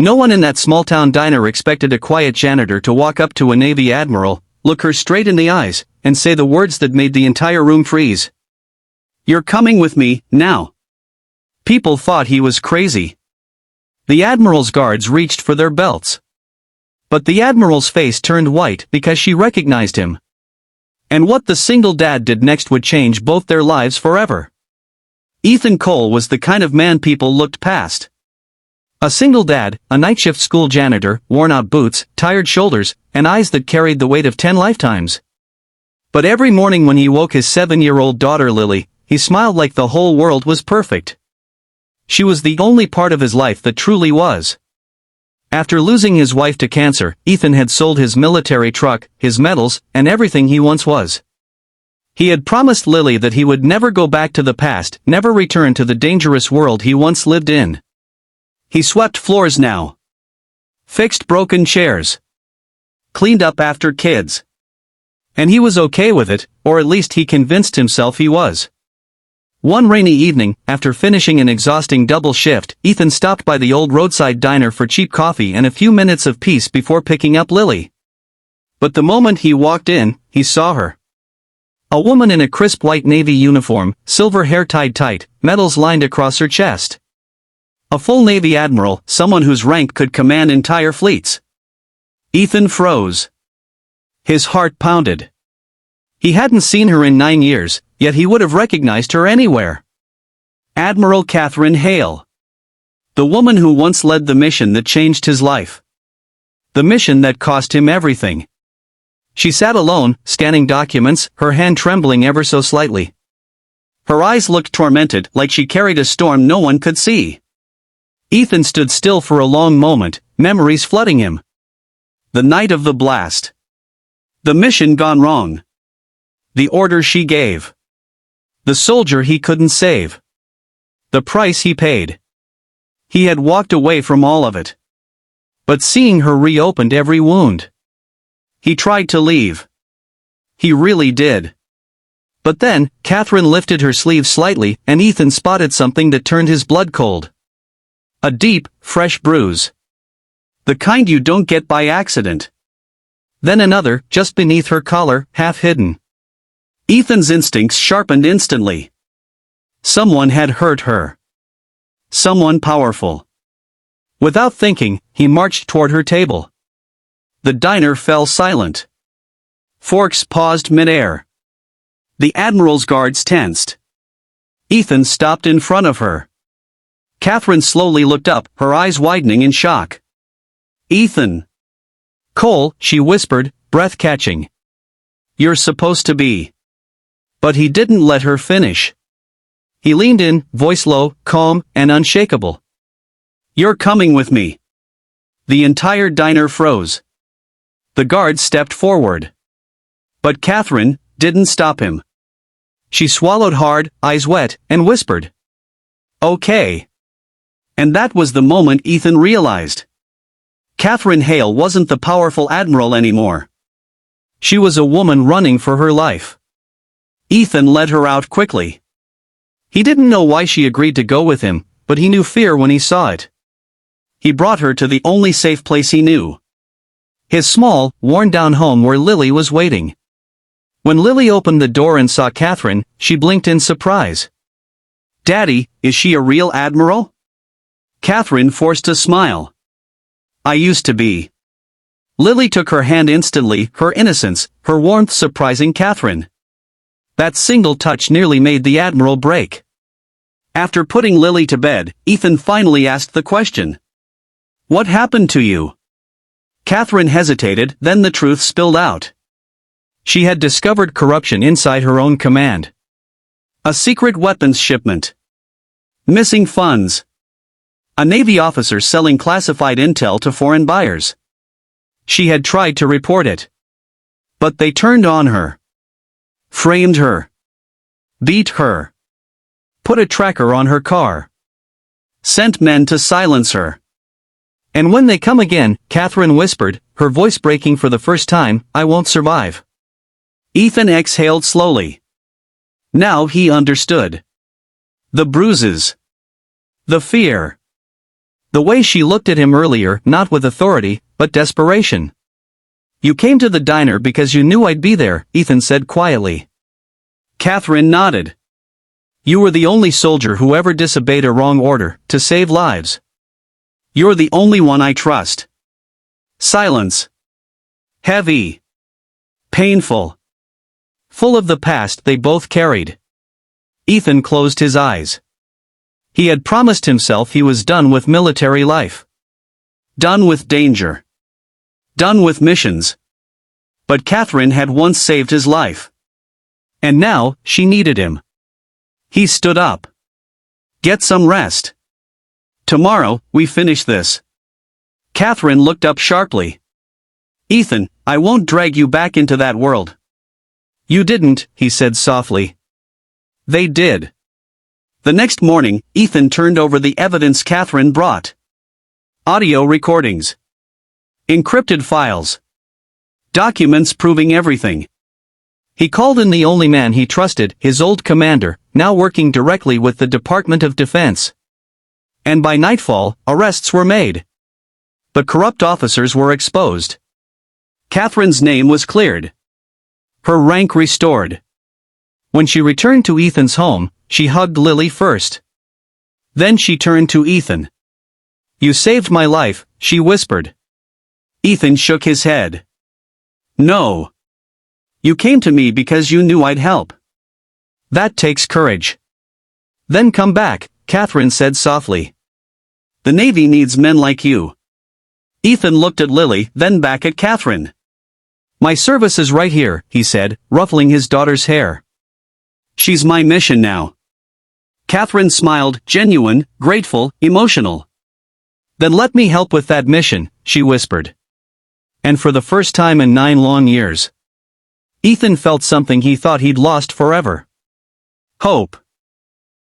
No one in that small-town diner expected a quiet janitor to walk up to a Navy Admiral, look her straight in the eyes, and say the words that made the entire room freeze. "You're coming with me, now." People thought he was crazy. The Admiral's guards reached for their belts. But the Admiral's face turned white because she recognized him. And what the single dad did next would change both their lives forever. Ethan Cole was the kind of man people looked past. A single dad, a night shift school janitor, worn-out boots, tired shoulders, and eyes that carried the weight of 10 lifetimes. But every morning when he woke his 7-year-old daughter Lily, he smiled like the whole world was perfect. She was the only part of his life that truly was. After losing his wife to cancer, Ethan had sold his military truck, his medals, and everything he once was. He had promised Lily that he would never go back to the past, never return to the dangerous world he once lived in. He swept floors now. Fixed broken chairs. Cleaned up after kids. And he was okay with it, or at least he convinced himself he was. One rainy evening, after finishing an exhausting double shift, Ethan stopped by the old roadside diner for cheap coffee and a few minutes of peace before picking up Lily. But the moment he walked in, he saw her. A woman in a crisp white Navy uniform, silver hair tied tight, medals lined across her chest. A full Navy Admiral, someone whose rank could command entire fleets. Ethan froze. His heart pounded. He hadn't seen her in 9 years, yet he would have recognized her anywhere. Admiral Catherine Hale. The woman who once led the mission that changed his life. The mission that cost him everything. She sat alone, scanning documents, her hand trembling ever so slightly. Her eyes looked tormented, like she carried a storm no one could see. Ethan stood still for a long moment, memories flooding him. The night of the blast. The mission gone wrong. The order she gave. The soldier he couldn't save. The price he paid. He had walked away from all of it. But seeing her reopened every wound. He tried to leave. He really did. But then, Catherine lifted her sleeve slightly, and Ethan spotted something that turned his blood cold. A deep, fresh bruise. The kind you don't get by accident. Then another, just beneath her collar, half hidden. Ethan's instincts sharpened instantly. Someone had hurt her. Someone powerful. Without thinking, he marched toward her table. The diner fell silent. Forks paused mid-air. The Admiral's guards tensed. Ethan stopped in front of her. Catherine slowly looked up, her eyes widening in shock. "Ethan." "Cole," she whispered, breath catching. "You're supposed to be." But he didn't let her finish. He leaned in, voice low, calm, and unshakable. "You're coming with me." The entire diner froze. The guard stepped forward. But Catherine didn't stop him. She swallowed hard, eyes wet, and whispered, "Okay." And that was the moment Ethan realized. Catherine Hale wasn't the powerful admiral anymore. She was a woman running for her life. Ethan let her out quickly. He didn't know why she agreed to go with him, but he knew fear when he saw it. He brought her to the only safe place he knew. His small, worn-down home where Lily was waiting. When Lily opened the door and saw Catherine, she blinked in surprise. "Daddy, is she a real admiral?" Catherine forced a smile. "I used to be." Lily took her hand instantly, her innocence, her warmth surprising Catherine. That single touch nearly made the Admiral break. After putting Lily to bed, Ethan finally asked the question. "What happened to you?" Catherine hesitated, then the truth spilled out. She had discovered corruption inside her own command. A secret weapons shipment. Missing funds. A Navy officer selling classified intel to foreign buyers. She had tried to report it. But they turned on her. Framed her. Beat her. Put a tracker on her car. Sent men to silence her. "And when they come again," Catherine whispered, her voice breaking for the first time, "I won't survive." Ethan exhaled slowly. Now he understood. The bruises. The fear. The way she looked at him earlier, not with authority, but desperation. You came to the diner because you knew I'd be there, Ethan said quietly. Catherine nodded. You were the only soldier who ever disobeyed a wrong order, to save lives. You're the only one I trust. Silence. Heavy. Painful. Full of the past they both carried. Ethan closed his eyes. He had promised himself he was done with military life. Done with danger. Done with missions. But Catherine had once saved his life. And now, she needed him. He stood up. Get some rest. Tomorrow, we finish this. Catherine looked up sharply. Ethan, I won't drag you back into that world. You didn't, he said softly. They did. The next morning, Ethan turned over the evidence Catherine brought. Audio recordings. Encrypted files. Documents proving everything. He called in the only man he trusted, his old commander, now working directly with the Department of Defense. And by nightfall, arrests were made. But corrupt officers were exposed. Catherine's name was cleared. Her rank restored. When she returned to Ethan's home, she hugged Lily first. Then she turned to Ethan. You saved my life, she whispered. Ethan shook his head. No. You came to me because you knew I'd help. That takes courage. Then come back, Catherine said softly. The Navy needs men like you. Ethan looked at Lily, then back at Catherine. My service is right here, he said, ruffling his daughter's hair. She's my mission now. Catherine smiled, genuine, grateful, emotional. Then let me help with that mission, she whispered. And for the first time in 9 long years, Ethan felt something he thought he'd lost forever. Hope.